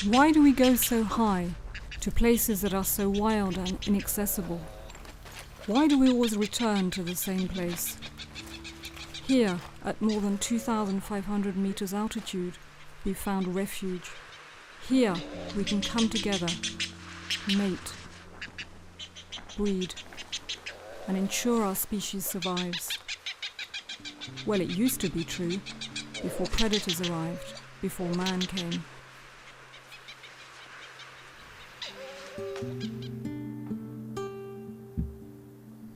Why do we go so high, to places that are so wild and inaccessible? Why do we always return to the same place? Here, at more than 2,500 meters altitude, we found refuge. Here, we can come together, mate, breed, and ensure our species survives. Well, it used to be true, before predators arrived, before man came.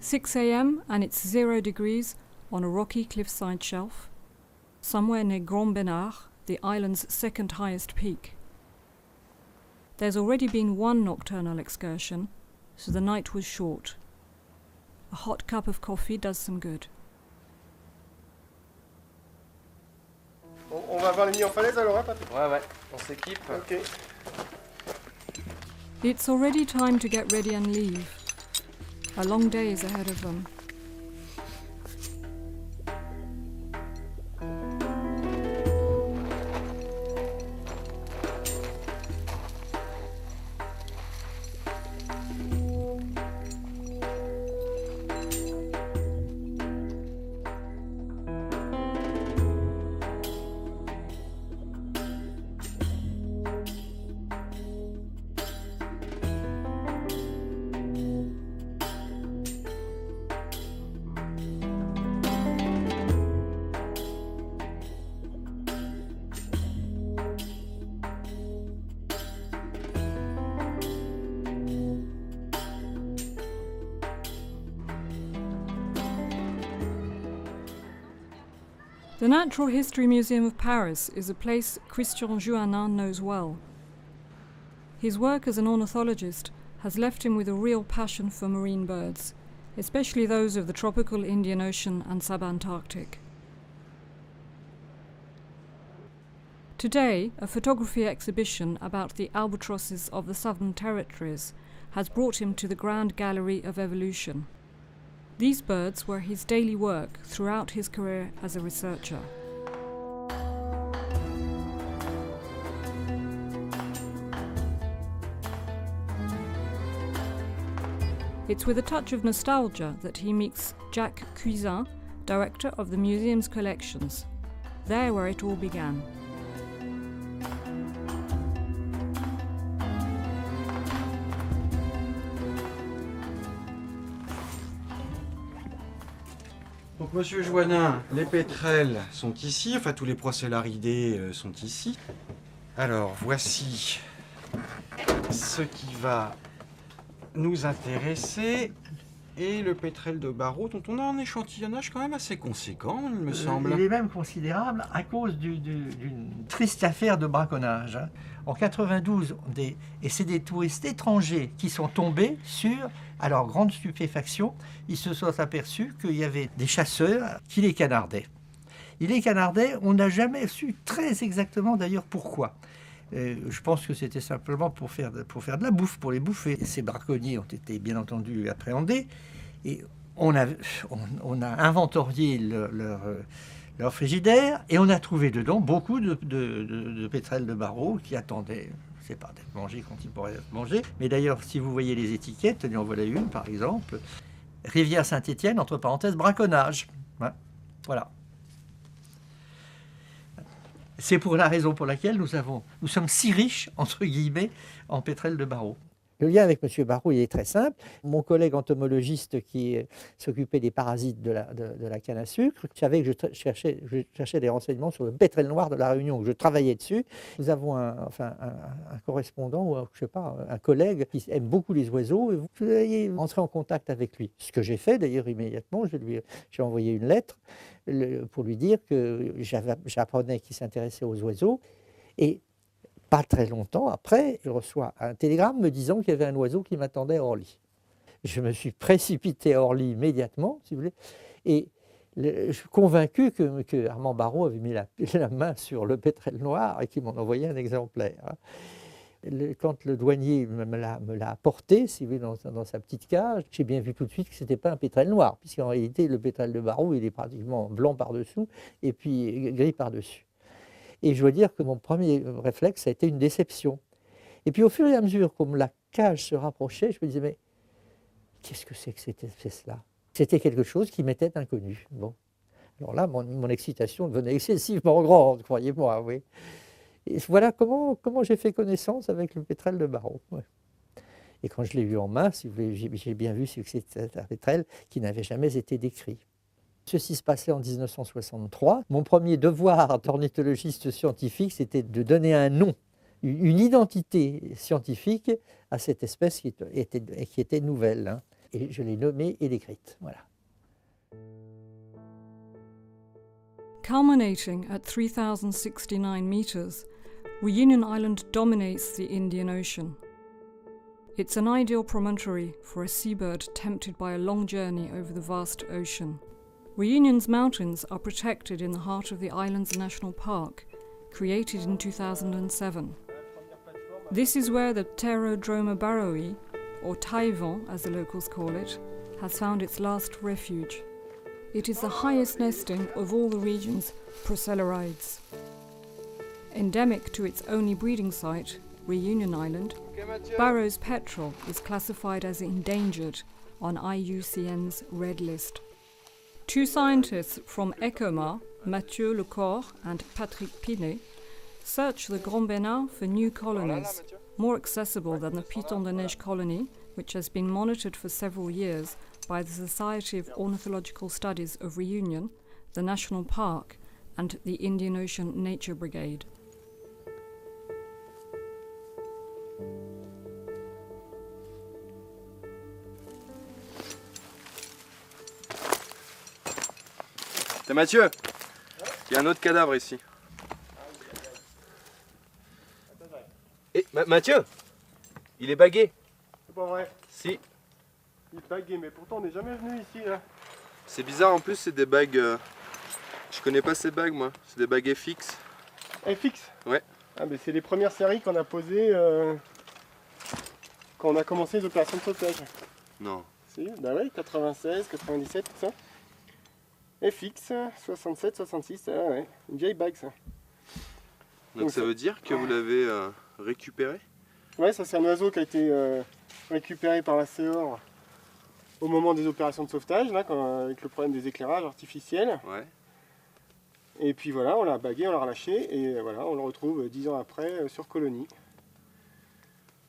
"6 a.m. and it's 0 degrees on a rocky cliffside shelf, somewhere near Grand Bénard, the island's second highest peak. There's already been one nocturnal excursion, so the night was short. A hot cup of coffee does some good." On va voir les nids en falaise alors, hein, Patrick? Ouais, on s'équipe. Ok. It's already time to get ready and leave. A long day is ahead of them. The Natural History Museum of Paris is a place Christian Juanin knows well. His work as an ornithologist has left him with a real passion for marine birds, especially those of the tropical Indian Ocean and subantarctic. Today, a photography exhibition about the albatrosses of the Southern Territories has brought him to the Grand Gallery of Evolution. These birds were his daily work throughout his career as a researcher. It's with a touch of nostalgia that he meets Jacques Cuisin, director of the museum's collections. There where it all began. Donc, Monsieur Juanin, les pétrels sont ici, enfin tous les procélaridés sont ici. Alors, voici ce qui va nous intéresser. Et le pétrel de Barrault, dont on a un échantillonnage quand même assez conséquent, il me semble. Il est même considérable à cause d'une triste affaire de braconnage. En 92, et c'est des touristes étrangers qui sont tombés sur, à leur grande stupéfaction, ils se sont aperçus qu'il y avait des chasseurs qui les canardaient. Ils les canardaient, on n'a jamais su très exactement d'ailleurs pourquoi. Je pense que c'était simplement pour faire de la bouffe, pour les bouffer. Ces braconniers ont été bien entendu appréhendés et on a inventorié leur frigidaire et on a trouvé dedans beaucoup de pétrels de Barrault qui attendaient, je sais pas, d'être mangés quand ils pourraient être mangés. Mais d'ailleurs, si vous voyez les étiquettes, tenez, en voilà une par exemple, Rivière Saint-Étienne, entre parenthèses, braconnage. Ouais, voilà. C'est pour la raison pour laquelle nous sommes si riches, entre guillemets, en pétrels de Barrault. Le lien avec M. Barrault, il est très simple. Mon collègue entomologiste qui s'occupait des parasites de la canne à sucre, savait que je cherchais des renseignements sur le pétrel noir de la Réunion, que je travaillais dessus. Nous avons un correspondant, ou je sais pas, un collègue qui aime beaucoup les oiseaux, et vous pouvez entrer en contact avec lui. Ce que j'ai fait d'ailleurs immédiatement, j'ai envoyé une lettre pour lui dire que j'apprenais qu'il s'intéressait aux oiseaux. Et pas très longtemps après, je reçois un télégramme me disant qu'il y avait un oiseau qui m'attendait à Orly. Je me suis précipité à Orly immédiatement, si vous voulez, et je suis convaincu que Armand Barrault avait mis la main sur le pétrel noir et qu'il m'en envoyait un exemplaire. Quand le douanier me l'a apporté, si vous voulez, dans sa petite cage, j'ai bien vu tout de suite que ce n'était pas un pétrel noir, puisqu'en réalité, le pétrel de Barrault, il est pratiquement blanc par-dessous et puis gris par-dessus. Et je dois dire que mon premier réflexe, ça a été une déception. Et puis au fur et à mesure, comme la cage se rapprochait, je me disais, mais qu'est-ce que c'est que cette espèce-là? C'était quelque chose qui m'était inconnu. Bon. Alors là, mon excitation devenait excessivement grande, croyez-moi, oui. Et voilà comment j'ai fait connaissance avec le pétrel de Barrow. Ouais. Et quand je l'ai eu en main, si vous voulez, j'ai bien vu que c'était un pétrel qui n'avait jamais été décrit. Ceci se passait en 1963. Mon premier devoir d'ornithologiste scientifique, c'était de donner un nom, une identité scientifique à cette espèce qui était nouvelle. Hein. Et je l'ai nommée et décrite. Voilà. Culminating at 3,069 meters, Reunion Island dominates the Indian Ocean. It's an ideal promontory for a seabird tempted by a long journey over the vast ocean. Reunion's mountains are protected in the heart of the island's national park, created in 2007. This is where the Pterodroma barrowii, or taïwan as the locals call it, has found its last refuge. It is the highest nesting of all the region's Procellariids. Endemic to its only breeding site, Reunion Island, Barrow's petrel is classified as endangered on IUCN's Red List. Two scientists from ECOMAR, Mathieu Lecor and Patrick Pinet, search the Grand Bénard for new colonies, more accessible than the Piton de Neige colony, which has been monitored for several years by the Society of Ornithological Studies of Reunion, the National Park, and the Indian Ocean Nature Brigade. T'as Mathieu, il y a un autre cadavre ici. Et Mathieu, il est bagué. C'est pas vrai. Si. Il est bagué, mais pourtant on n'est jamais venu ici là. C'est bizarre, en plus c'est des bagues. Je connais pas ces bagues moi. C'est des bagues FX. FX. Ouais. Ah mais c'est les premières séries qu'on a posées quand on a commencé les opérations de sauvetage. Non. Si, bah ouais, 96, 97, tout ça. FX, 67, 66, ah ouais, une vieille bague ça. Donc ça veut dire que vous l'avez récupéré? Ouais, ça c'est un oiseau qui a été récupéré par la CEOR au moment des opérations de sauvetage, là, avec le problème des éclairages artificiels. Ouais. Et puis voilà, on l'a bagué, on l'a relâché, et voilà, on le retrouve 10 ans après sur colonie.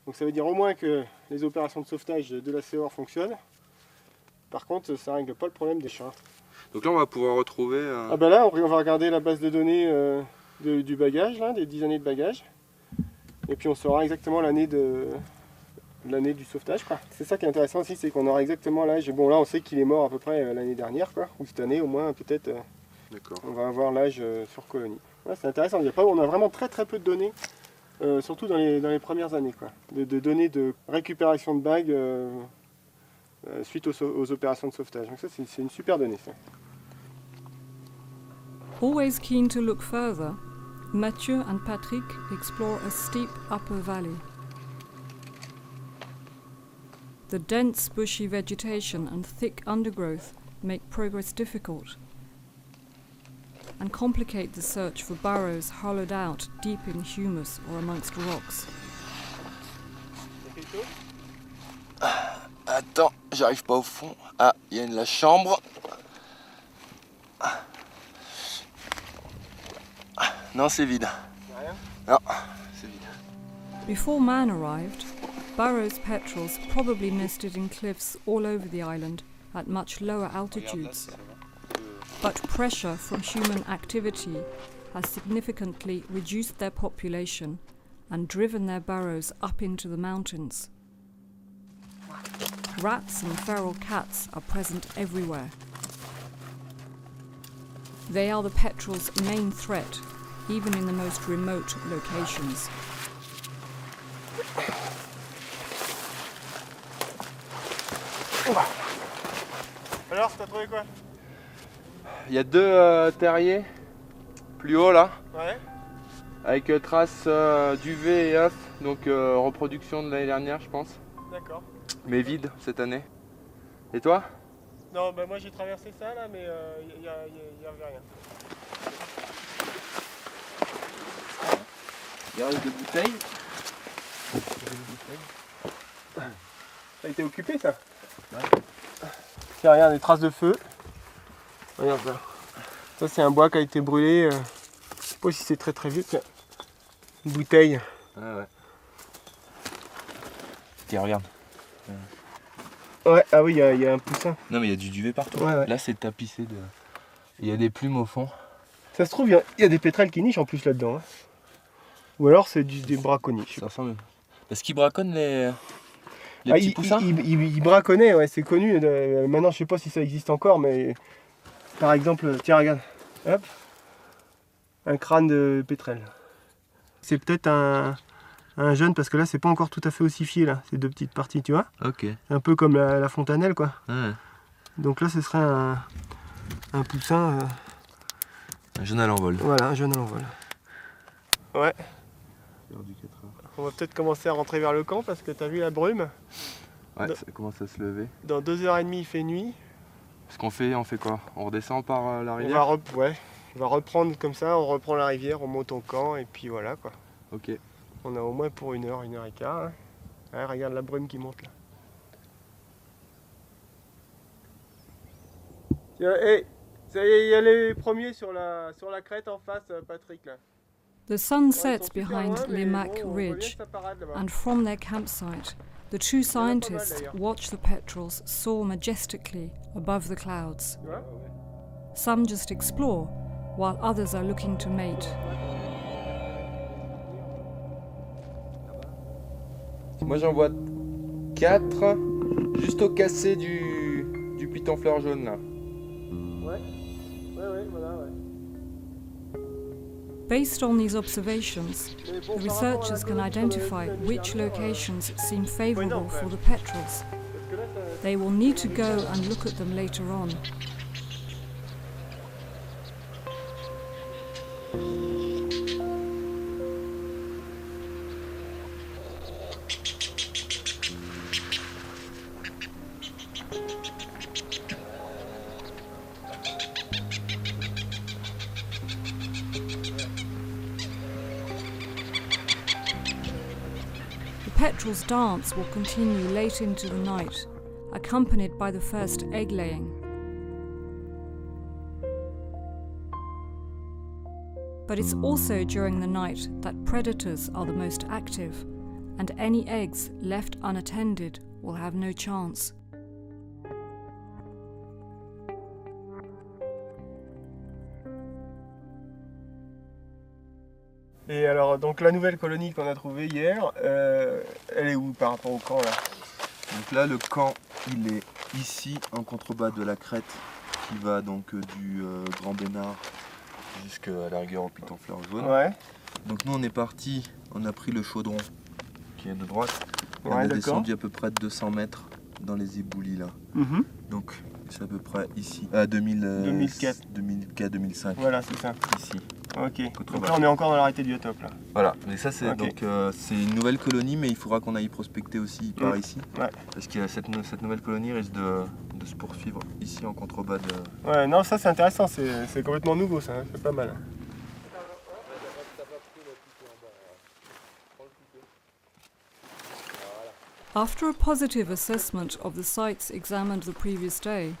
Donc ça veut dire au moins que les opérations de sauvetage de la CEOR fonctionnent. Par contre, ça ne règle pas le problème des chats. Donc là on va pouvoir retrouver... Ah bah là, on va regarder la base de données du bagage, là, des 10 années de bagage. Et puis on saura exactement l'année du sauvetage, quoi. C'est ça qui est intéressant aussi, c'est qu'on aura exactement l'âge. Bon là on sait qu'il est mort à peu près l'année dernière, quoi. Ou cette année au moins, peut-être. D'accord. On va avoir l'âge sur colonie. Ouais, c'est intéressant, on a vraiment très peu de données, surtout dans les premières années, quoi. De données de récupération de bagues suite aux opérations de sauvetage. Donc ça c'est une super donnée, ça. Always keen to look further, Mathieu and Patrick explore a steep upper valley. The dense bushy vegetation and thick undergrowth make progress difficult and complicate the search for burrows hollowed out deep in humus or amongst rocks. Attends, j'arrive pas au fond. Ah, il y a la chambre. Non, c'est vide. Rien. Non, c'est vide. Before man arrived, Barrow's petrels probably nested in cliffs all over the island at much lower altitudes. But pressure from human activity has significantly reduced their population and driven their burrows up into the mountains. Rats and feral cats are present everywhere. They are the petrel's main threat, even in the most remote locations. Alors, t'as trouvé quoi? Il y a deux terriers, plus haut là, Ouais. avec traces d'UV et œufs, donc reproduction de l'année dernière je pense, D'accord. mais vide cette année. Et toi? Non, bah moi j'ai traversé ça là, mais il y avait rien. Il reste des bouteilles. Ça a été occupé ça. Ouais. Tiens, regarde, des traces de feu. Regarde ça. Ça c'est un bois qui a été brûlé. Je sais pas si c'est très vieux. Tiens. Une bouteille. Ah ouais. Tiens, regarde. Ouais, ah oui, il y a un poussin. Non mais il y a du duvet partout. Ouais, ouais. Là c'est tapissé de... Il y a des plumes au fond. Ça se trouve, il y a des pétrels qui nichent en plus là-dedans. Hein. Ou alors c'est des braconniers. Je sais Ça pas. ressemble... Est-ce qu'ils braconnent les Ah, petits poussins? il braconnait, ouais, c'est connu. Maintenant, je sais pas si ça existe encore, mais par exemple, tiens, regarde, hop, un crâne de pétrel. C'est peut-être un jeune, parce que là, c'est pas encore tout à fait ossifié, là, ces deux petites parties, tu vois. Ok. Un peu comme la fontanelle, quoi. Ouais. Donc là, ce serait un poussin, Un jeune à l'envol. voilà, un jeune à l'envol. Ouais. On va peut-être commencer à rentrer vers le camp, parce que t'as vu la brume. Ouais, ça commence à se lever. Dans 2h30, il fait nuit. Ce qu'on fait, on fait quoi? On redescend par la On rivière? va reprendre comme ça, on reprend la rivière, on monte au camp, et puis voilà, quoi. Ok. On a au moins pour 1 heure, 1h15. Hein. Ouais, regarde la brume qui monte là. Tiens, hey, ça y est, il y a les premiers sur la crête en face, Patrick là. The sun Ouais, ils sets sont super behind loin, mais Limac bon, on voit bien Ridge, que ça parade là-bas. and from their campsite, the two en a pas mal, scientists d'ailleurs. watch the petrels soar majestically above the clouds. Tu vois? Some just explore, while others are looking to mate. Moi j'en vois 4 juste au cassé du piton fleur jaune là. Ouais, voilà, ouais. Based on these observations, Mais bon, the par rapport à researchers la can colonne sur identify la which dernière, locations seem favorable énorme, for quand the petrels. parce que là, ça- They will need to go and look at them later on. The petrels' dance will continue late into the night, accompanied by the first egg laying. But it's also during the night that predators are the most active, and any eggs left unattended will have no chance. Et alors, donc la nouvelle colonie qu'on a trouvée hier, elle est où par rapport au camp là? Donc là, le camp, il est ici, en contrebas de la crête, qui va donc du Grand Bénard jusqu'à la rigueur au Piton Fleur Jaune. Ouais, Donc nous, on est parti, on a pris le chaudron qui est de droite, et on ouais, est d'accord. descendu à peu près de 200 mètres dans les éboulis là. Mhm. Donc c'est à peu près ici, à 2004. 2005, Voilà, c'est ça. ici. Ok. Donc Contrebas. là, on est encore dans l'arrêté du biotope là. Voilà, mais ça c'est Ok. donc c'est une nouvelle colonie, mais il faudra qu'on aille prospecter aussi par Mm. ici. Ouais. Parce que cette nouvelle colonie risque de se poursuivre ici en contrebas de... Ouais, non, ça c'est intéressant, c'est complètement nouveau ça, hein, c'est pas mal. After a positive assessment of the sites examined the previous day,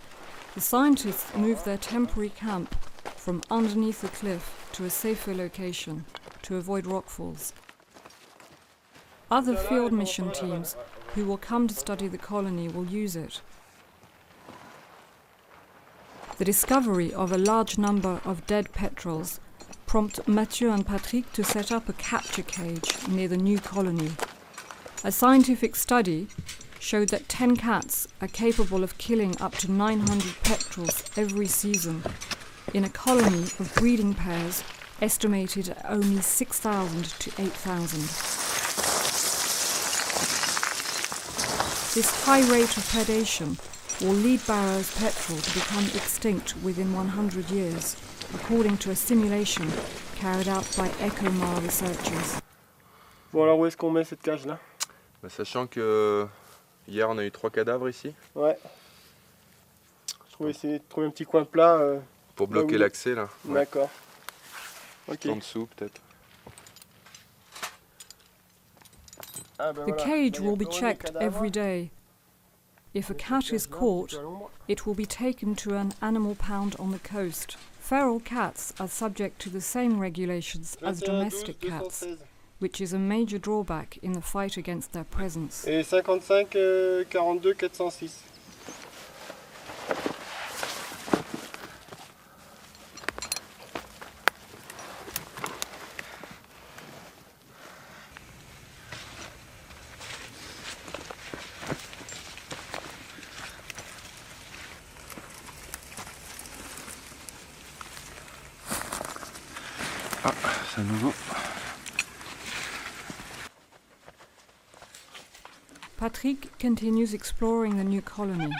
the scientists moved their temporary camp from underneath the cliff to a safer location to avoid rockfalls. Other field mission teams who will come to study the colony will use it. The discovery of a large number of dead petrels prompted Mathieu and Patrick to set up a capture cage near the new colony. A scientific study showed that 10 cats are capable of killing up to 900 petrels every season in a colony of breeding pairs estimated at only 6,000 to 8,000. This high rate of predation will lead Barrow's petrel to become extinct within 100 years, according to a simulation carried out by ECOMAR researchers. Bon, alors où est-ce qu'on met cette cage là? Bah, sachant que hier on a eu 3 cadavres ici, Ouais. Je trouvais essayer de trouver un petit coin plat. pour bloquer oui. l'accès là. Ouais. D'accord. Ok. En dessous peut-être. Ah, ben The voilà. cage Là, il y a will be plein de checked cadavres. every day. If a Donc, cat il is cache bien un caught, petit peu à l'ombre. it will be taken to an animal pound on the coast. Feral cats are subject to the same regulations as 21 domestic 12 cats, 216. which is a major drawback in the fight against their presence. Et 55 42 406. Ah, c'est à nouveau. Patrick continues exploring the new colony.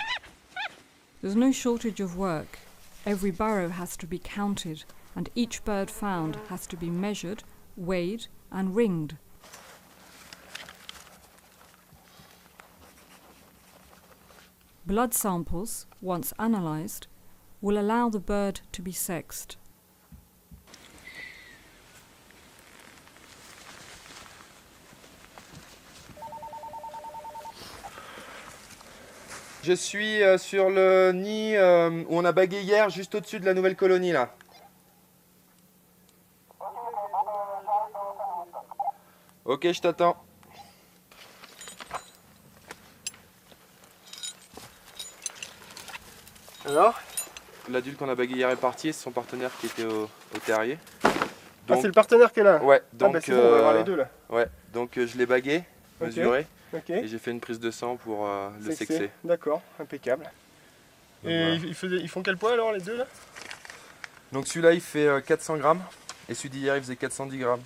There's no shortage of work. Every burrow has to be counted, and each bird found has to be measured, weighed, and ringed. Blood samples, once analysed, will allow the bird to be sexed. Je suis sur le nid où on a bagué hier, juste au-dessus de la nouvelle colonie là. Ok, je t'attends. Alors L'adulte qu'on a bagué hier est parti, c'est son partenaire qui était au terrier. Ah, Donc, c'est le partenaire qui est là. ouais, Ah, donc, bah c'est bon, on va voir les deux là. ouais, donc je l'ai bagué, Ok. mesuré, Ok. et j'ai fait une prise de sang pour le sexer. D'accord, impeccable. Donc, Et voilà. ils font quel poids alors les deux là? Donc celui-là il fait 400 grammes, et celui d'hier il faisait 410 grammes.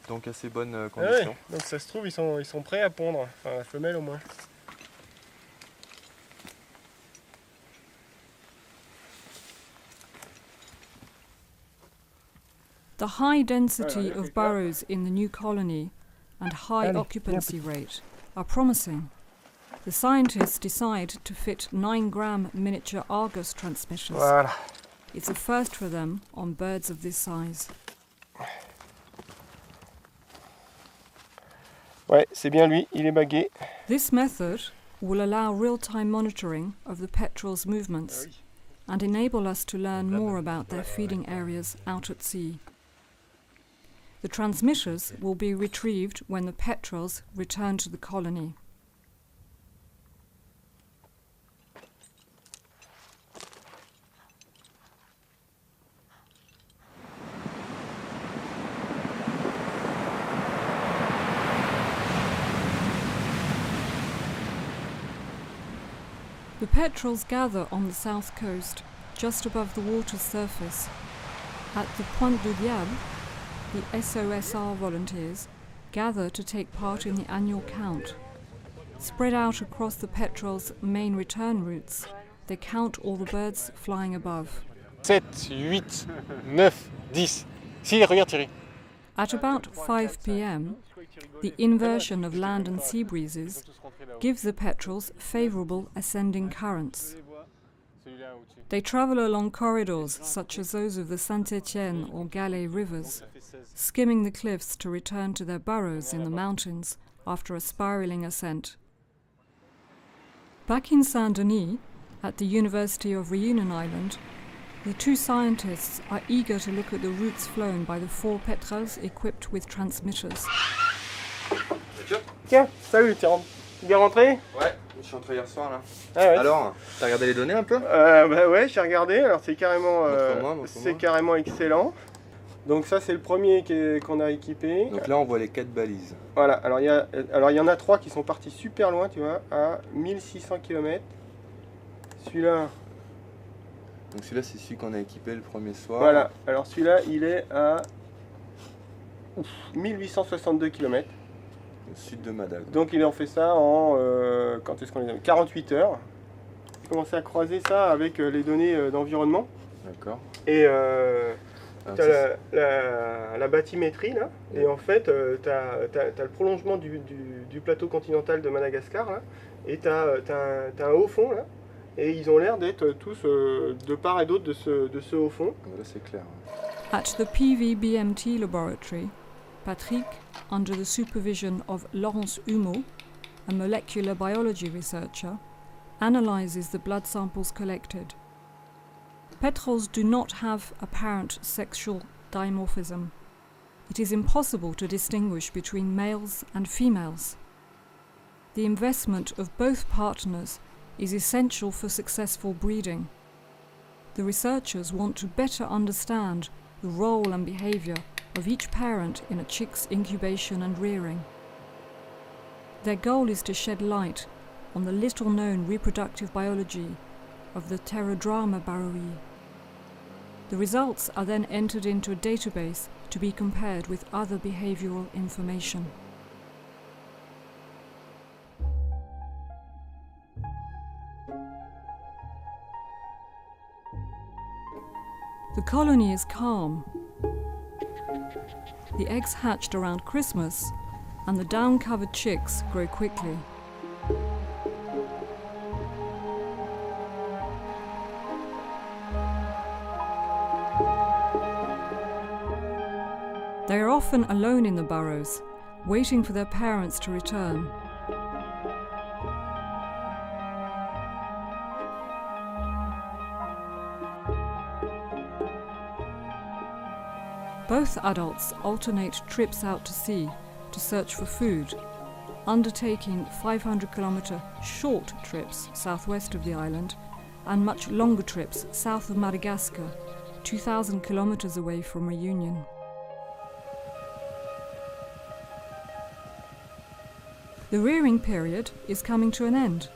Donc assez bonne Ah ouais, condition. donc ça se trouve ils sont prêts à pondre, enfin la femelle au moins. The high density Voilà, of burrows in the new colony and high Allez, occupancy rate are promising. The scientists decide to fit 9-gram miniature Argus transmitters. Voilà. It's a first for them on birds of this size. Ouais, c'est bien lui, il est bagué. This method will allow real-time monitoring of the petrel's movements and enable us to learn more about their feeding areas out at sea. The transmitters will be retrieved when the petrels return to the colony. The petrels gather on the south coast, just above the water's surface. At the Pointe du Diable, the SOSR volunteers gather to take part in the annual count. Spread out across the petrels' main return routes, they count all the birds flying above. 7, 8, 9, 10. Si, regarde Thierry. At about 5 p.m., the inversion of land and sea breezes gives the petrels favourable ascending currents. They travel along corridors such as those of the Saint-Étienne or Galets rivers, skimming the cliffs to return to their burrows in the mountains after a spiralling ascent. Back in Saint-Denis, at the University of Reunion Island, the two scientists are eager to look at the routes flown by the 4 petrels equipped with transmitters. Tiens, salut, t'es bien rentré? Ouais, je suis rentré hier soir là. Ah ouais. Alors, t'as regardé les données un peu? Bah ouais, j'ai regardé, alors c'est carrément, Montre-moi. carrément excellent. Donc ça c'est le premier qu'on a équipé. Donc là on voit les 4 balises. Voilà, alors il y en a 3 qui sont partis super loin, tu vois, à 1600 km. Celui-là, Donc celui-là c'est celui qu'on a équipé le premier soir. voilà, alors celui-là il est à 1862 km. Au sud de Madag. Donc il en fait ça en quand est-ce qu'on les a 48 heures. J'ai commencé à croiser ça avec les données d'environnement. D'accord. Et Alors, tu ça, as la bathymétrie là, et en fait tu as le prolongement du plateau continental de Madagascar là, et tu as un haut fond là, et ils ont l'air d'être tous de part et d'autre de ce haut fond. Là c'est clair. At the PVBMT laboratory, Patrick, under the supervision of Laurence Humeau, a molecular biology researcher, analyzes the blood samples collected. Petrels do not have apparent sexual dimorphism. It is impossible to distinguish between males and females. The investment of both partners is essential for successful breeding. The researchers want to better understand the role and behavior of each parent in a chick's incubation and rearing. Their goal is to shed light on the little-known reproductive biology of the Pterodrama barrowi. The results are then entered into a database to be compared with other behavioral information. The colony is calm. The eggs hatched around Christmas, and the down-covered chicks grow quickly. They are often alone in the burrows, waiting for their parents to return. Both adults alternate trips out to sea to search for food, undertaking 500-kilometre short trips southwest of the island and much longer trips south of Madagascar, 2,000 kilometres away from Reunion. The rearing period is coming to an end.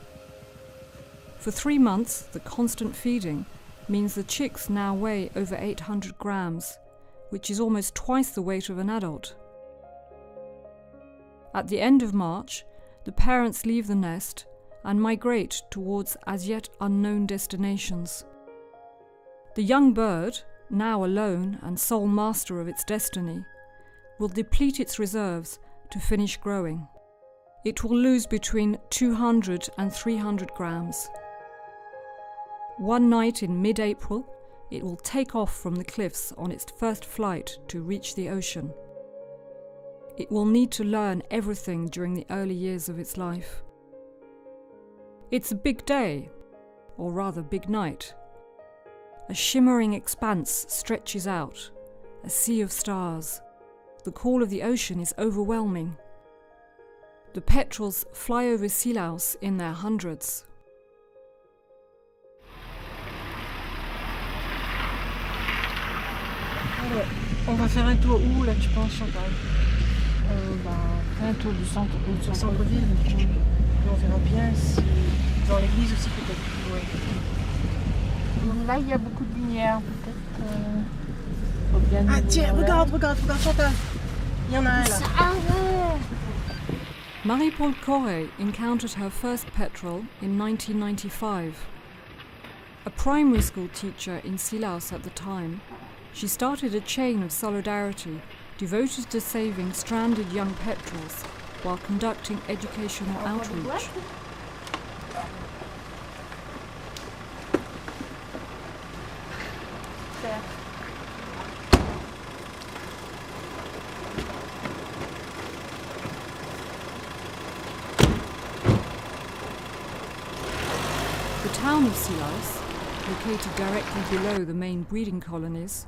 For 3 months, the constant feeding means the chicks now weigh over 800 grams, which is almost twice the weight of an adult. At the end of March, the parents leave the nest and migrate towards as yet unknown destinations. The young bird, now alone and sole master of its destiny, will deplete its reserves to finish growing. It will lose between 200 and 300 grams. One night in mid-April, it will take off from the cliffs on its first flight to reach the ocean. It will need to learn everything during the early years of its life. It's a big day, or rather big night. A shimmering expanse stretches out, a sea of stars. The call of the ocean is overwhelming. The petrels fly over Sealaus in their hundreds. Alors, on va faire un tour où là, tu penses, Chantal? Un tour du centre, Au centre-ville. Puis on verra bien si dans l'église aussi peut-être. Ouais. Là, il y a beaucoup de lumière, peut-être. Faut bien Ah ouvrir tiens, l'œil. regarde Chantal. Il y en a un là. Ah ouais! Marie-Paul Corre encountered her first petrel in 1995. A primary school teacher in Sealaus at the time, she started a chain of solidarity devoted to saving stranded young petrels while conducting educational outreach. The town of Sealaus, located directly below the main breeding colonies,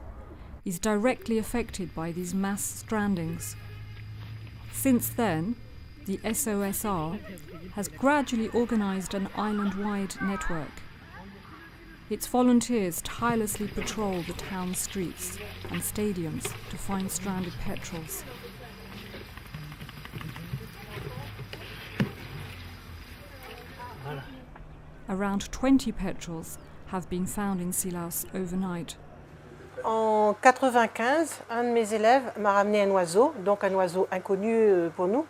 is directly affected by these mass strandings. Since then, the SOSR has gradually organised an island-wide network. Its volunteers tirelessly patrol the town's streets and stadiums to find stranded petrels. Around 20 petrels have been found in Sealaus overnight. En 95, un de mes élèves m'a ramené un oiseau, donc un oiseau inconnu pour nous.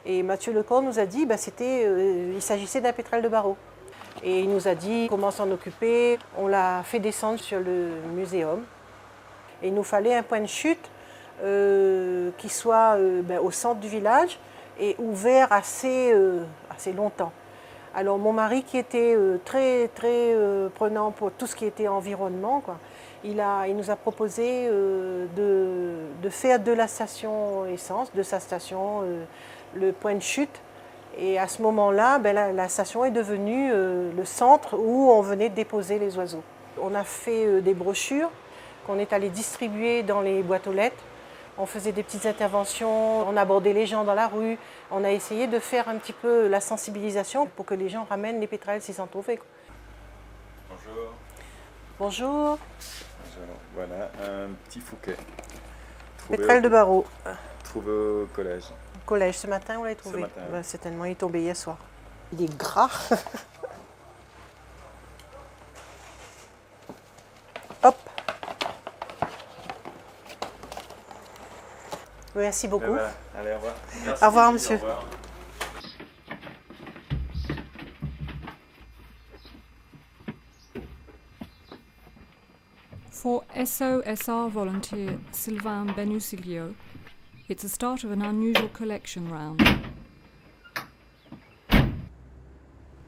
Et Mathieu Lecor nous a dit il s'agissait d'un pétrel de Barreau. Et il nous a dit comment s'en occuper. On l'a fait descendre sur le muséum. Et il nous fallait un point de chute qui soit au centre du village et ouvert assez longtemps. Alors mon mari qui était très prenant pour tout ce qui était environnement, Il nous a proposé de faire de la station essence, de sa station, le point de chute. Et à ce moment-là, la station est devenue le centre où on venait déposer les oiseaux. On a fait des brochures qu'on est allé distribuer dans les boîtes aux lettres. On faisait des petites interventions, on abordait les gens dans la rue. On a essayé de faire un petit peu la sensibilisation pour que les gens ramènent les pétrels s'ils s'en trouvaient. Bonjour. Bonjour. Voilà, un petit fouquet. Pétrel de Barreau. Trouvé au collège. Au collège, ce matin, vous l'avez trouvé? Ce matin, oui. Certainement, il est tombé hier soir. Il est gras. Hop. Merci beaucoup. Voilà. Allez, au revoir. Merci. Au revoir, monsieur. Au revoir. For SOSR volunteer Sylvain Benusiglio, it's the start of an unusual collection round.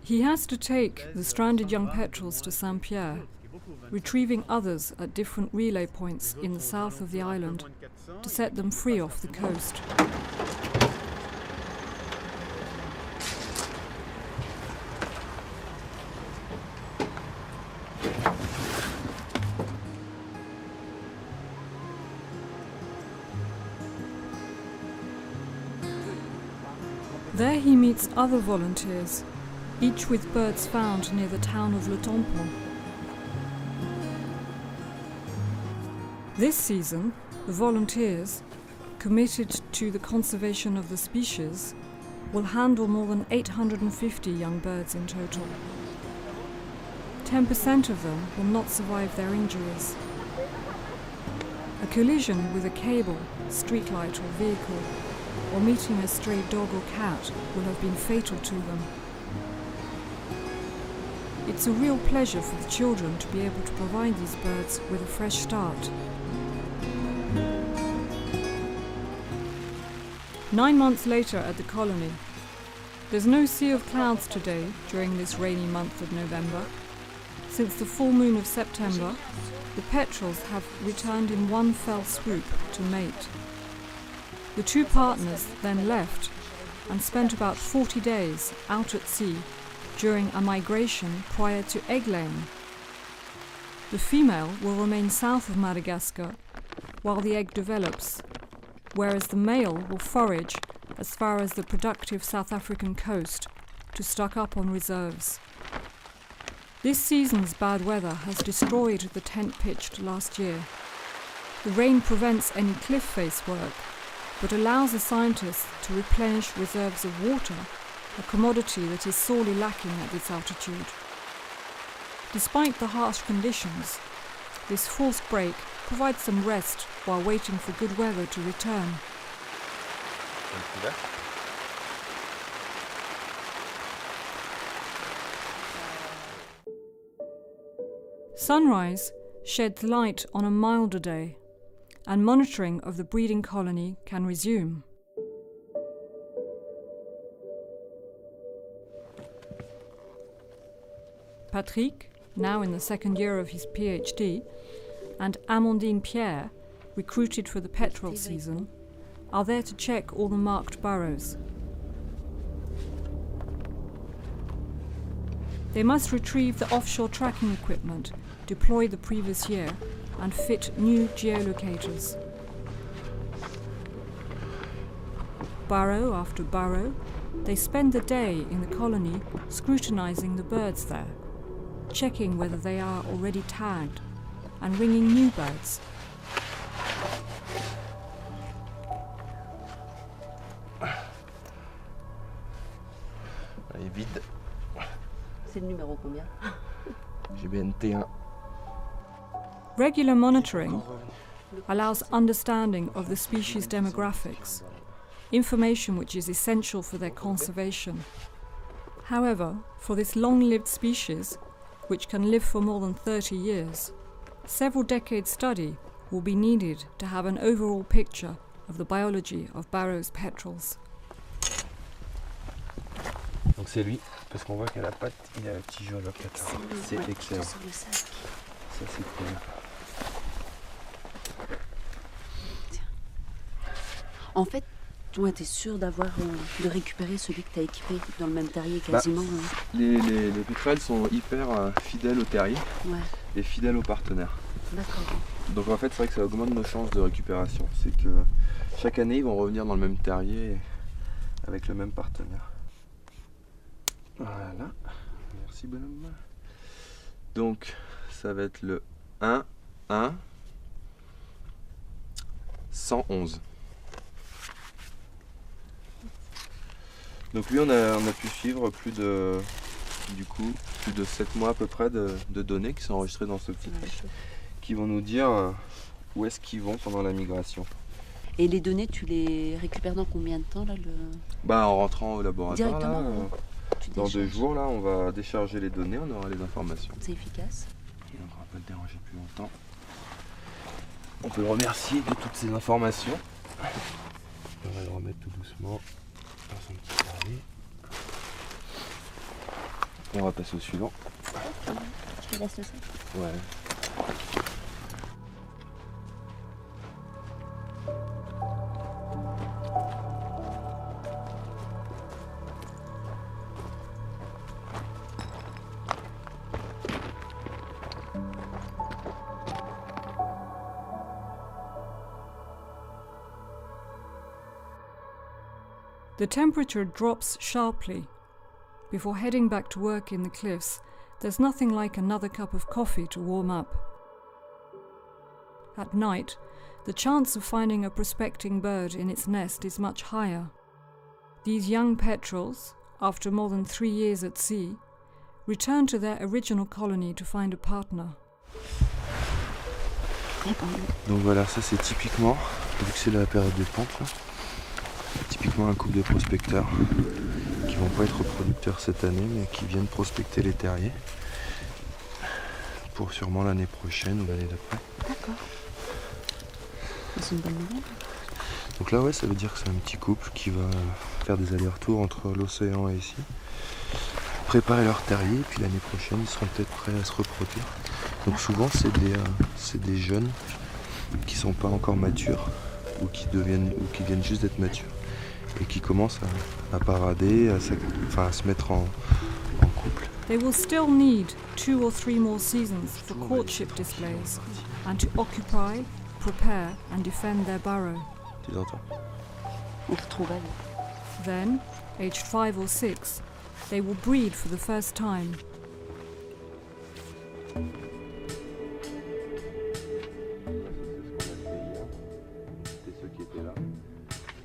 He has to take the stranded young petrels to Saint-Pierre, retrieving others at different relay points in the south of the island to set them free off the coast. There he meets other volunteers, each with birds found near the town of Le Tampon. This season, the volunteers, committed to the conservation of the species, will handle more than 850 young birds in total. 10% of them will not survive their injuries. A collision with a cable, streetlight or vehicle, or meeting a stray dog or cat will have been fatal to them. It's a real pleasure for the children to be able to provide these birds with a fresh start. 9 months later at the colony. There's no sea of clouds today during this rainy month of November. Since the full moon of September, the petrels have returned in one fell swoop to mate. The two partners then left and spent about 40 days out at sea during a migration prior to egg laying. The female will remain south of Madagascar while the egg develops, whereas the male will forage as far as the productive South African coast to stock up on reserves. This season's bad weather has destroyed the tent pitched last year. The rain prevents any cliff face work, but allows the scientists to replenish reserves of water, a commodity that is sorely lacking at this altitude. Despite the harsh conditions, this forced break provides some rest while waiting for good weather to return. Sunrise sheds light on a milder day, and monitoring of the breeding colony can resume. Patrick, now in the second year of his PhD, and Amandine Pierre, recruited for the petrel season, are there to check all the marked burrows. They must retrieve the offshore tracking equipment deployed the previous year and fit new geolocators. Burrow after burrow, they spend the day in the colony scrutinizing the birds there, checking whether they are already tagged, and ringing new birds. Elle est vide. C'est le numéro combien? GBNT1. Regular monitoring allows understanding of the species' demographics, information which is essential for their conservation. However, for this long-lived species, which can live for more than 30 years, several decades study will be needed to have an overall picture of the biology of Barrow's petrels. Donc c'est lui, parce qu'on voit qu'à la patte, il y a un petit géolocateur. C'est excellent. Ça c'est cool. En fait, toi, tu es sûr de récupérer celui que tu as équipé dans le même terrier quasiment. Les pétrels sont hyper fidèles au terrier Ouais, et fidèles aux partenaires. d'accord. Donc en fait, c'est vrai que ça augmente nos chances de récupération. C'est que chaque année, ils vont revenir dans le même terrier avec le même partenaire. Voilà. Merci, bonhomme. Donc, ça va être le 1, 1, 111. Donc lui, on a pu suivre plus de 7 mois à peu près de données qui sont enregistrées dans ce petit truc, qui vont nous dire où est-ce qu'ils vont pendant la migration. Et les données, tu les récupères dans combien de temps là, En rentrant au laboratoire, directement, là, tu dans 2 décharges. jours, là, on va décharger les données, on aura les informations. C'est efficace. Et donc on va pas le déranger plus longtemps. On peut le remercier de toutes ces informations. On va le remettre tout doucement dans son petit carnet. On va passer au suivant. Je te laisse le sac. Ouais. The temperature drops sharply. Before heading back to work in the cliffs, there's nothing like another cup of coffee to warm up. At night, the chance of finding a prospecting bird in its nest is much higher. These young petrels, after more than 3 years at sea, return to their original colony to find a partner. Donc voilà, ça c'est typiquement, vu que c'est la période des pentes, là, typiquement un couple de prospecteurs qui vont pas être reproducteurs cette année, mais qui viennent prospecter les terriers pour sûrement l'année prochaine ou l'année d'après. D'accord. C'est une bonne nouvelle. Donc là, ouais, ça veut dire que c'est un petit couple qui va faire des allers-retours entre l'océan et ici, préparer leur terrier, et puis l'année prochaine, ils seront peut-être prêts à se reproduire. Donc souvent, c'est des jeunes qui sont pas encore matures ou qui viennent juste d'être matures et qui commencent à parader, à se mettre en couple. They will still need 2 or 3 more seasons for courtship displays and to occupy, prepare and defend their burrow. Tu entends? On retrouve elle. Then, aged 5 or 6, they will breed for the first time. C'était ceux qui étaient là.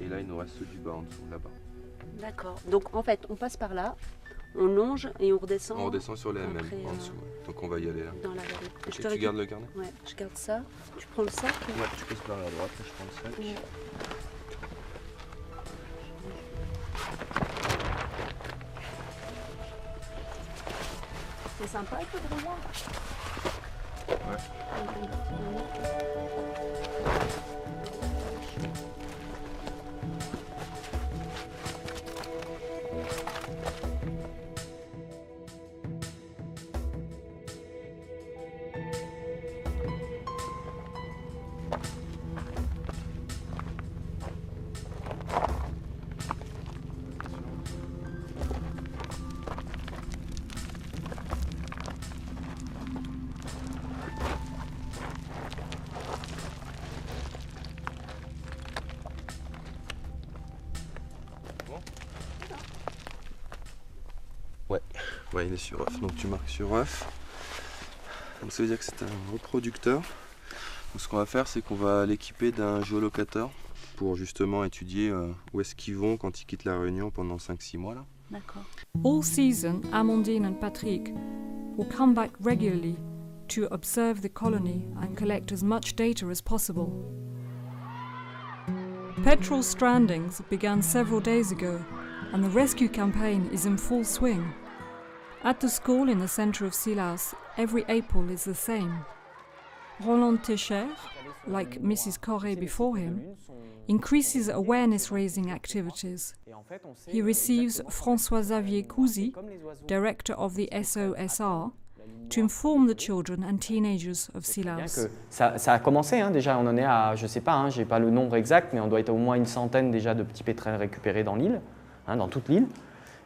Et là, il nous reste ceux du bas en dessous, là-bas. D'accord. Donc en fait, on passe par là, on longe et on redescend. On redescend sur les MM après, en dessous. Ouais. Donc on va y aller là. Dans la vallée. Ok, tu gardes le carnet? Ouais, je garde ça. Tu prends le sac. Ouais, tu peux se barrer à droite, je prends le sac. Ouais. C'est sympa le brouillard. Ouais. Ouais, il est sur œuf, donc tu marques sur œuf. Donc ça veut dire que c'est un reproducteur. Donc ce qu'on va faire, c'est qu'on va l'équiper d'un géolocateur pour justement étudier où est-ce qu'ils vont quand ils quittent la Réunion pendant 5-6 mois là. D'accord. All season, Amandine and Patrick will come back regularly to observe the colony and collect as much data as possible. Petrel strandings began several days ago, and the rescue campaign is in full swing. At the school in the centre of Silas, every April is the same. Roland Técher, like Mrs. Corré before him, increases awareness-raising activities. He receives François-Xavier Cousy, director of the SOSR, to inform the children and teenagers of Sillaos. Ça a commencé, hein, déjà, on en est à, je sais pas, hein, j'ai pas le nombre exact, mais on doit être au moins une centaine déjà de petits pétrels récupérés dans l'île, hein, dans toute l'île.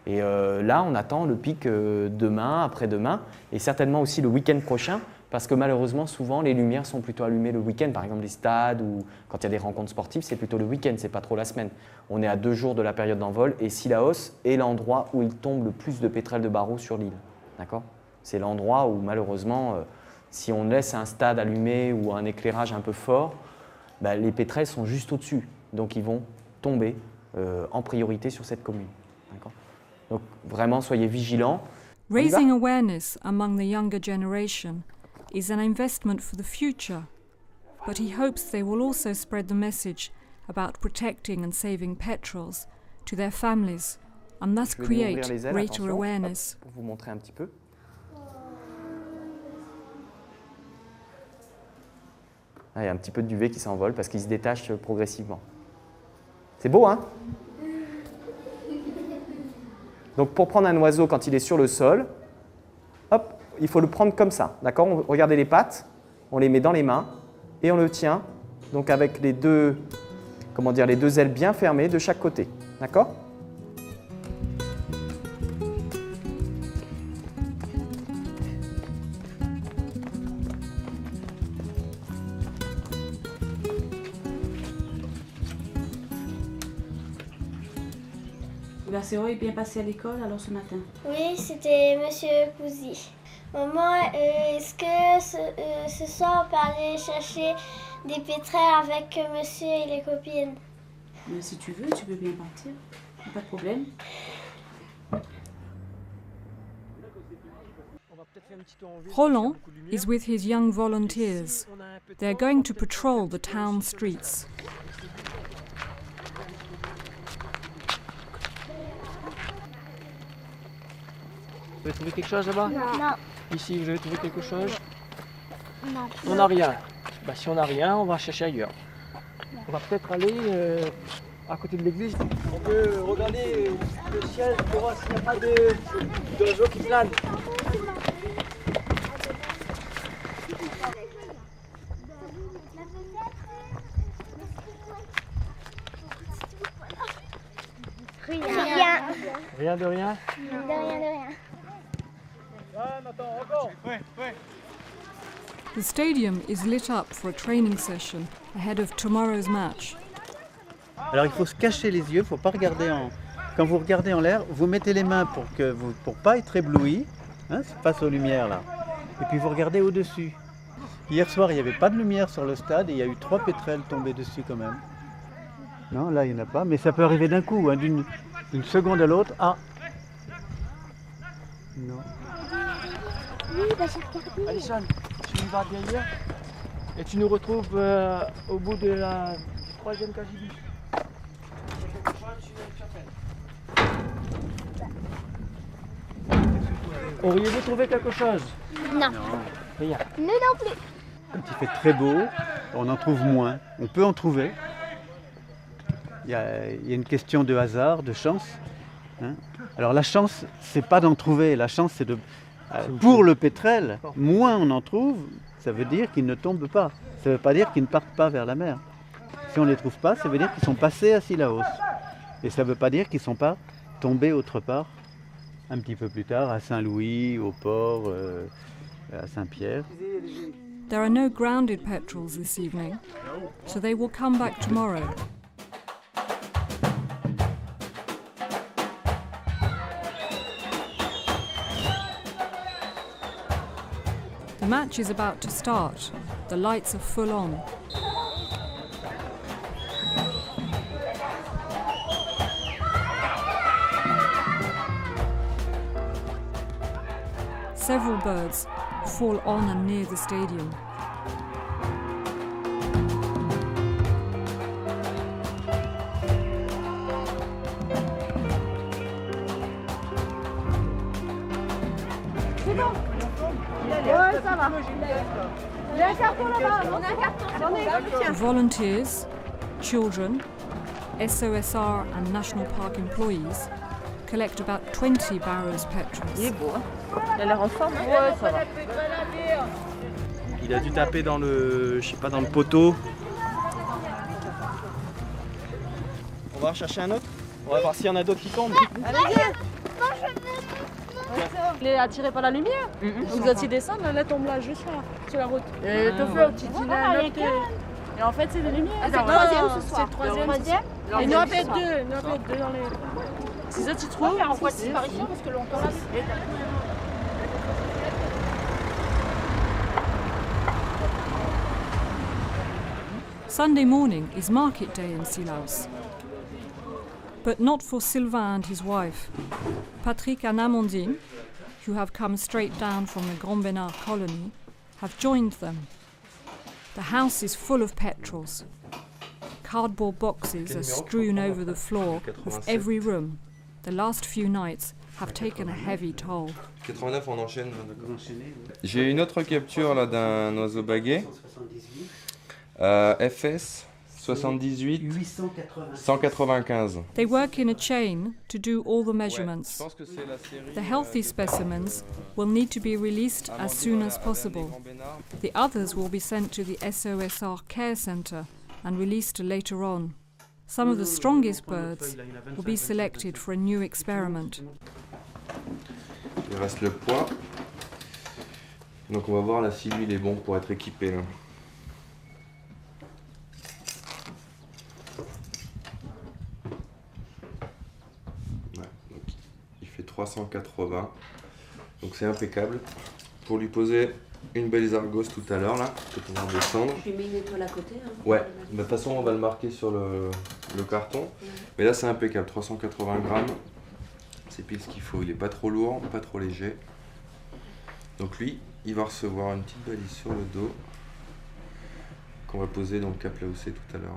Et là, on attend le pic demain, après-demain, et certainement aussi le week-end prochain, parce que malheureusement, souvent, les lumières sont plutôt allumées le week-end. Par exemple, les stades ou quand il y a des rencontres sportives, c'est plutôt le week-end, c'est pas trop la semaine. On est à 2 jours de la période d'envol, et Sillaos est l'endroit où il tombe le plus de pétrels de Barrow sur l'île. D'accord ? C'est l'endroit où, malheureusement, si on laisse un stade allumé ou un éclairage un peu fort, bah, les pétrels sont juste au-dessus. Donc, ils vont tomber en priorité sur cette commune. D'accord ? Donc, vraiment, soyez vigilants. Raising awareness among the younger generation is an investment for the future, but he hopes they will also spread the message about protecting and saving petrels to their families and thus create greater awareness. Pour vous montrer un petit peu. Ah, il y a un petit peu de duvet qui s'envole parce qu'il se détache progressivement. C'est beau, hein ? Donc pour prendre un oiseau quand il est sur le sol, hop, il faut le prendre comme ça, d'accord ? Regardez les pattes, on les met dans les mains et on le tient, donc avec les deux ailes bien fermées de chaque côté, d'accord ? L'Acéro est bien passé à l'école alors ce matin? Oui, c'était Monsieur Cousy. Maman, est-ce que ce soir on peut aller chercher des pétrels avec monsieur et les copines? Mais si tu veux, tu peux bien partir. Pas de problème. Roland is with his young volunteers. They're going to patrol the town streets. Vous avez trouvé quelque chose là-bas? Non. Ici, vous avez trouvé quelque chose? Non. On n'a rien. Bah, si on n'a rien, on va chercher ailleurs. On va peut-être aller à côté de l'église. On peut regarder le ciel pour voir s'il n'y a pas d'oiseaux qui planent. Rien. Rien de rien? Non. De rien. The stadium is lit up for a training session ahead of tomorrow's match. Alors il faut se cacher les yeux, il ne faut pas regarder Quand vous regardez en l'air, vous mettez les mains pour pas être ébloui, hein, face aux lumières là. Et puis vous regardez au-dessus. Hier soir, il n'y avait pas de lumière sur le stade et il y a eu 3 pétrels tombés dessus quand même. Non, là il n'y en a pas, mais ça peut arriver d'un coup, hein, d'une seconde à l'autre. Ah. Non. Oui, bah j'ai regardé. Alison, tu vas derrière et tu nous retrouves au bout de la 3e KGB. Auriez-vous trouvé quelque chose? Non. Rien. Nous non plus. Quand il fait très beau, on en trouve moins. On peut en trouver. Il y a une question de hasard, de chance. Hein. Alors la chance, c'est pas d'en trouver. La chance, c'est de... pour le pétrel, moins on en trouve, ça veut dire qu'ils ne tombent pas. Ça ne veut pas dire qu'ils ne partent pas vers la mer. Si on ne les trouve pas, ça veut dire qu'ils sont passés à Sillaos. Et ça ne veut pas dire qu'ils ne sont pas tombés autre part, un petit peu plus tard, à Saint-Louis, au port, à Saint-Pierre. There are no grounded petrels this evening, so they will come back tomorrow. The match is about to start. The lights are full on. Several birds fall on and near the stadium. Ouais, ça va. Il y a un carton là-bas. On a un carton. J'en ai un. Tiens. Volunteers, children, SOSR and National Park employees collect about 20 Barrow's Il est petrels. beau, hein. Il a l'air en forme, hein. Ouais, ça va. Il a dû taper dans le, je sais pas, dans le poteau. On va rechercher un autre. On va voir s'il y en a d'autres qui tombent. Allez, viens. Il est attiré par la lumière. Vous êtes descendre, là, tombe là, juste là, sur la route. Et t'as fait un petit dîner à noter. Et en fait, c'est des lumières. C'est le troisième ce soir. C'est le troisième. Et il nous en fait deux. Il nous en fait deux dans les. Si ça, tu trouves. On voit disparition parce que longtemps là. Sunday morning is market day in Sillaus. But not for Sylvain and his wife. Patrick and Amandine, who have come straight down from the Grand Bénard colony, have joined them. The house is full of petrels. Cardboard boxes are strewn over the floor of every room. The last few nights have taken a heavy toll. 89, on enchaîne. J'ai une autre capture là d'un oiseau baguet. FS 78 195. They work in a chain to do all the measurements. The healthy specimens will need to be released as soon as possible. The others will be sent to the SOSR Care Centre and released later on. Some of the strongest birds will be selected for a new experiment. Il reste le poids. Donc on va voir là si lui il est bon pour être équipé là. Donc, il fait 380, donc c'est impeccable. Pour lui poser une balise Argos tout à l'heure là, on va descendre. Tu mets une étoile à côté, hein. Ouais, de toute façon on va le marquer sur le carton. Mais là c'est impeccable, 380 grammes, c'est pile ce qu'il faut. Il est pas trop lourd, pas trop léger. Donc lui, il va recevoir une petite balise sur le dos qu'on va poser dans le cap Laossé tout à l'heure.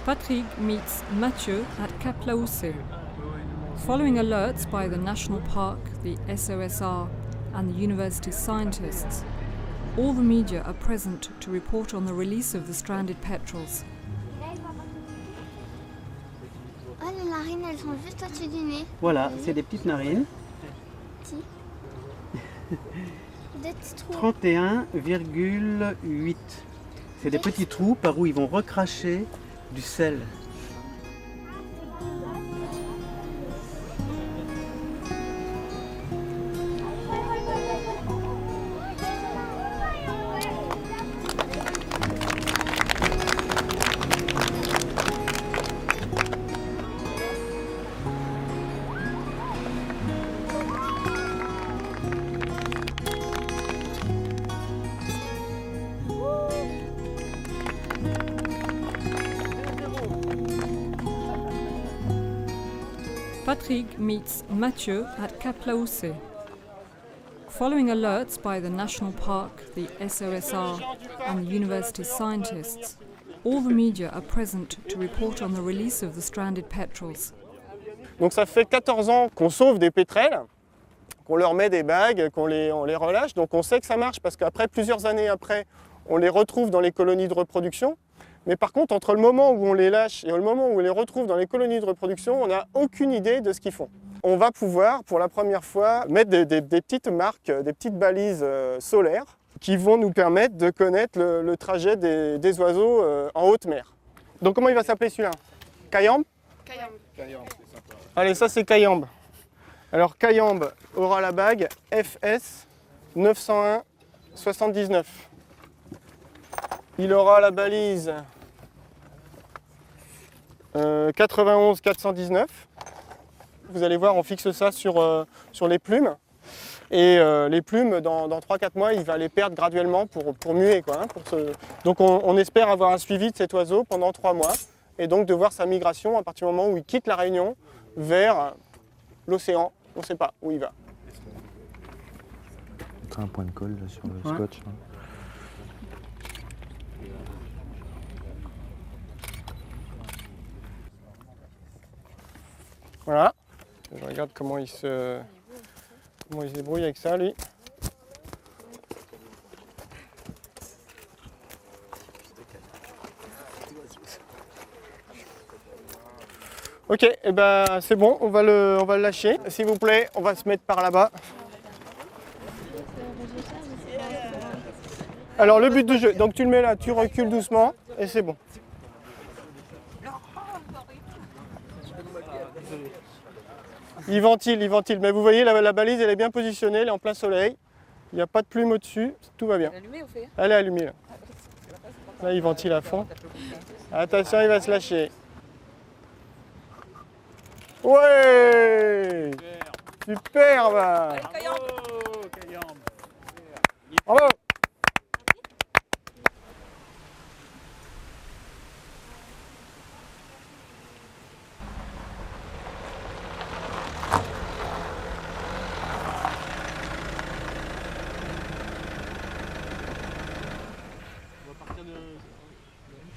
Patrick meets Mathieu at Cap Laossé. Following alerts by the National Park, the SOSR and the university's scientists, all the media are present to report on the release of the stranded petrels. Oh, les narines, elles sont juste au-dessus du nez. Voilà, c'est des petites narines. Petit. Des petits trous. 31,8. C'est des petits trous par où ils vont recracher du sel. Patrick meets Mathieu at Cap Laossé. Following alerts by the National Park, the SOSR and the university's scientists, all the media are present to report on the release of the stranded petrels. Donc ça fait 14 ans qu'on sauve des pétrels, qu'on leur met des bagues, on les relâche. Donc on sait que ça marche parce qu'après, plusieurs années après, on les retrouve dans les colonies de reproduction. Mais par contre, entre le moment où on les lâche et le moment où on les retrouve dans les colonies de reproduction, on n'a aucune idée de ce qu'ils font. On va pouvoir, pour la première fois, mettre des petites marques, des petites balises solaires qui vont nous permettre de connaître le trajet des oiseaux en haute mer. Donc comment il va s'appeler celui-là? Cayambe? Cayambe. Allez, ça c'est Cayambe. Alors Cayambe aura la bague FS 901 79. Il aura la balise 91 419. Vous allez voir, on fixe ça sur les plumes. Et les plumes, dans 3-4 mois, il va les perdre graduellement pour muer, quoi, hein, Donc on espère avoir un suivi de cet oiseau pendant 3 mois. Et donc de voir sa migration à partir du moment où il quitte la Réunion vers l'océan. On ne sait pas où il va. On a un point de colle là, sur le scotch. Hein. Voilà, je regarde comment il se Comment il se débrouille avec ça, lui. Ok, et ben c'est bon, on va le lâcher. S'il vous plaît, on va se mettre par là-bas. Alors le but du jeu, donc tu le mets là, tu recules doucement et c'est bon. Il ventile, mais vous voyez la balise elle est bien positionnée, elle est en plein soleil. Il n'y a pas de plume au-dessus, tout va bien. Elle est allumée ou fait? Elle est allumée là. Là il ventile à fond. Attention, il va se lâcher. Ouais! Superbe! Bravo!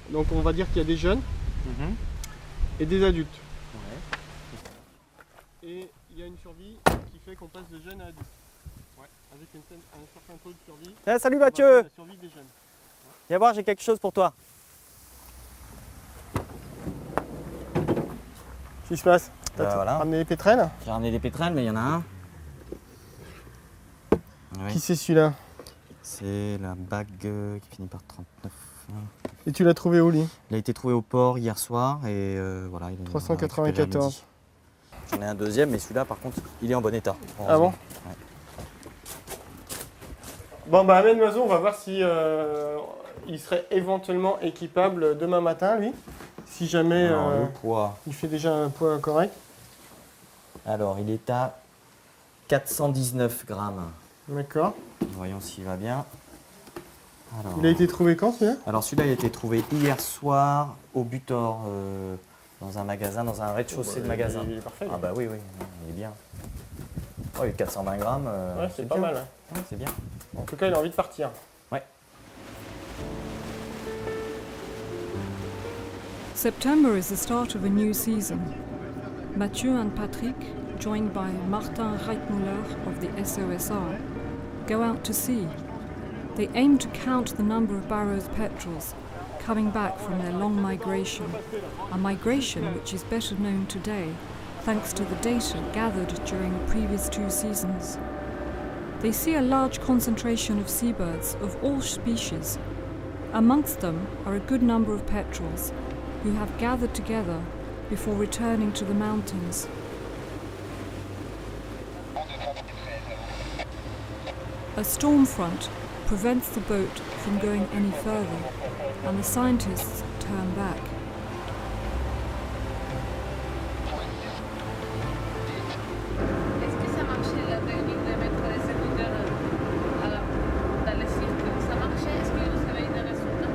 Donc on va dire qu'il y a des jeunes et des adultes. Et il y a une survie qui fait qu'on passe de jeunes à adultes. Avec un certain taux de survie. Salut Mathieu! La survie des jeunes. Viens voir, j'ai quelque chose pour toi. Qu'est-ce qui se passe? T'as Voilà. ramené les pétrels? J'ai ramené des pétrels, mais il y en a un. Oui. Qui c'est celui-là? C'est la bague qui finit par 39. Et tu l'as trouvé où, lui? Il a été trouvé au port hier soir et voilà. Il est 394. J'en ai un deuxième, mais celui-là, par contre, il est en bon état. Ah bon? Ouais. Bon, bah, amène l'oiseau, on va voir si il serait éventuellement équipable demain matin, lui. Si jamais le poids. il fait déjà un poids correct. Alors, il est à 419 grammes. D'accord. Voyons s'il va bien. Alors, il a été trouvé quand, celui-là? Alors, celui-là, il a été trouvé hier soir au Butor, dans un magasin, dans un rez-de-chaussée de magasin. Il est parfait. Ah bah oui, il est bien. Oh, il est 420 grammes. Ouais, c'est pas bien. mal. Ouais, c'est bien. En tout cas, il a envie de partir. Ouais. September is the start of a new season. Mathieu and Patrick, joined by Martin Reitmuller of the SOSR, go out to sea. They aim to count the number of Barrow's petrels coming back from their long migration, a migration which is better known today thanks to the data gathered during the previous 2 seasons. They see a large concentration of seabirds of all species. Amongst them are a good number of petrels who have gathered together before returning to the mountains. A storm front prevents the boat from going any further, and the scientists turn back. Est-ce que ça marchait la technique de mettre les écouteurs dans le cirque? Ça marchait? Est-ce que vous avez des résultats?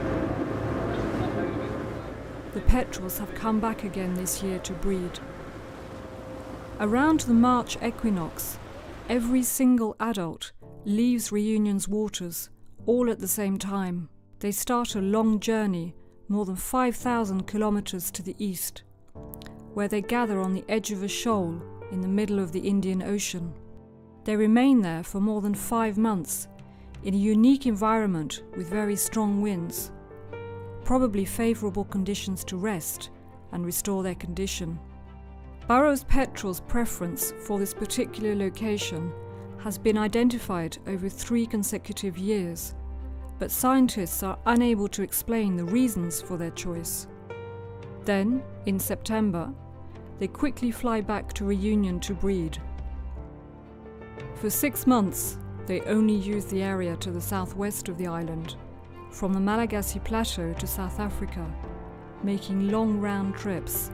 The petrels have come back again this year to breed. Around the March equinox, every single adult leaves Reunion's waters, all at the same time. They start a long journey, more than 5,000 kilometers to the east, where they gather on the edge of a shoal in the middle of the Indian Ocean. They remain there for more than 5 months, in a unique environment with very strong winds, probably favourable conditions to rest and restore their condition. Barrow's petrel's preference for this particular location has been identified over 3 consecutive years, but scientists are unable to explain the reasons for their choice. Then, in September, they quickly fly back to Reunion to breed. For 6 months, they only use the area to the southwest of the island, from the Malagasy Plateau to South Africa, making long round trips,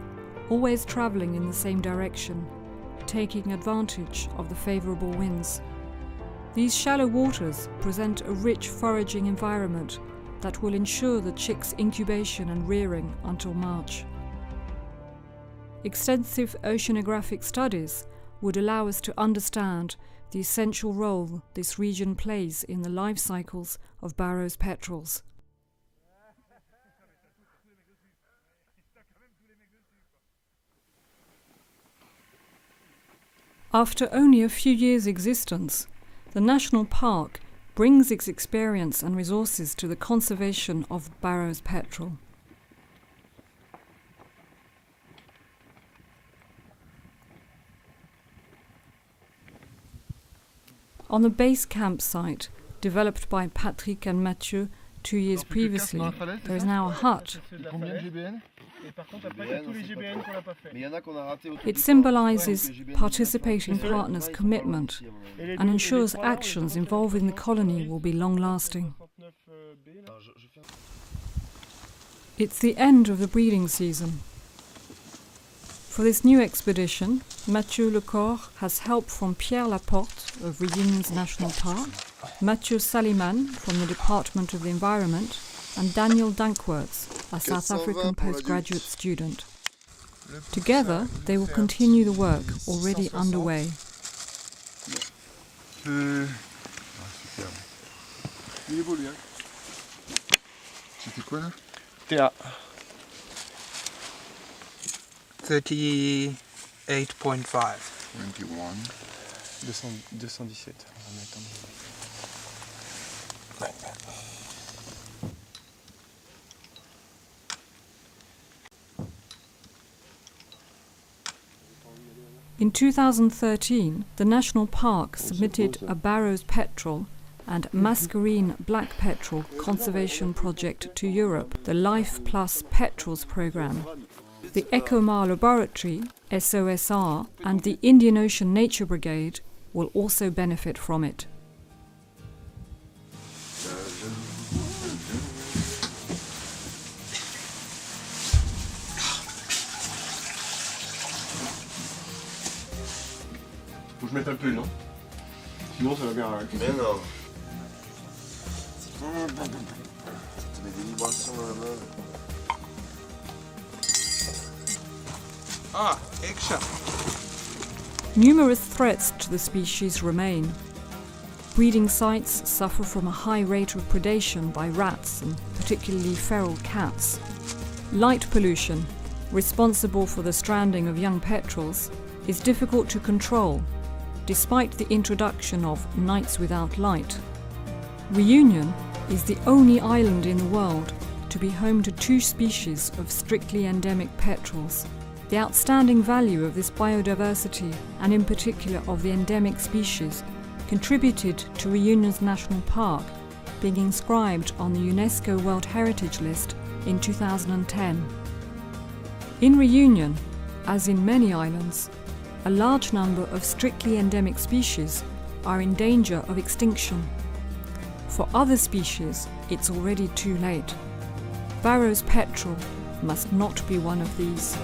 always travelling in the same direction, taking advantage of the favourable winds. These shallow waters present a rich foraging environment that will ensure the chicks' incubation and rearing until March. Extensive oceanographic studies would allow us to understand the essential role this region plays in the life cycles of Barrow's petrels. After only a few years' existence, the national park brings its experience and resources to the conservation of Barrow's petrel. On the base campsite, developed by Patrick and Mathieu 2 years previously, there is now a hut. It symbolizes participating partners' commitment and ensures actions involving the colony will be long-lasting. It's the end of the breeding season. For this new expedition, Mathieu Lecor has help from Pierre Laporte of Reunions National Park, Mathieu Saliman from the Department of the Environment, and Daniel Dankworts, a South African postgraduate student. Together, they will continue the work already underway. C'était quoi là? TA. 38.5. 21. 217. On va mettre In 2013, the National Park submitted a Barrow's petrel and Mascarene black petrel conservation project to Europe, the Life Plus Petrels programme. The ECOMAR laboratory, SOSR, and the Indian Ocean Nature Brigade will also benefit from it. Faut que je mette un peu, non? Sinon ça va bien arrêter. Mais non. Tu mets des vibrations dans la main. Ah, extra. Numerous threats to the species remain. Breeding sites suffer from a high rate of predation by rats and particularly feral cats. Light pollution, responsible for the stranding of young petrels, is difficult to control, despite the introduction of nights without light. Reunion is the only island in the world to be home to 2 species of strictly endemic petrels. The outstanding value of this biodiversity, and in particular of the endemic species, contributed to Reunion's National Park being inscribed on the UNESCO World Heritage List in 2010. In Reunion, as in many islands, a large number of strictly endemic species are in danger of extinction. For other species, it's already too late. Barrow's petrel must not be one of these.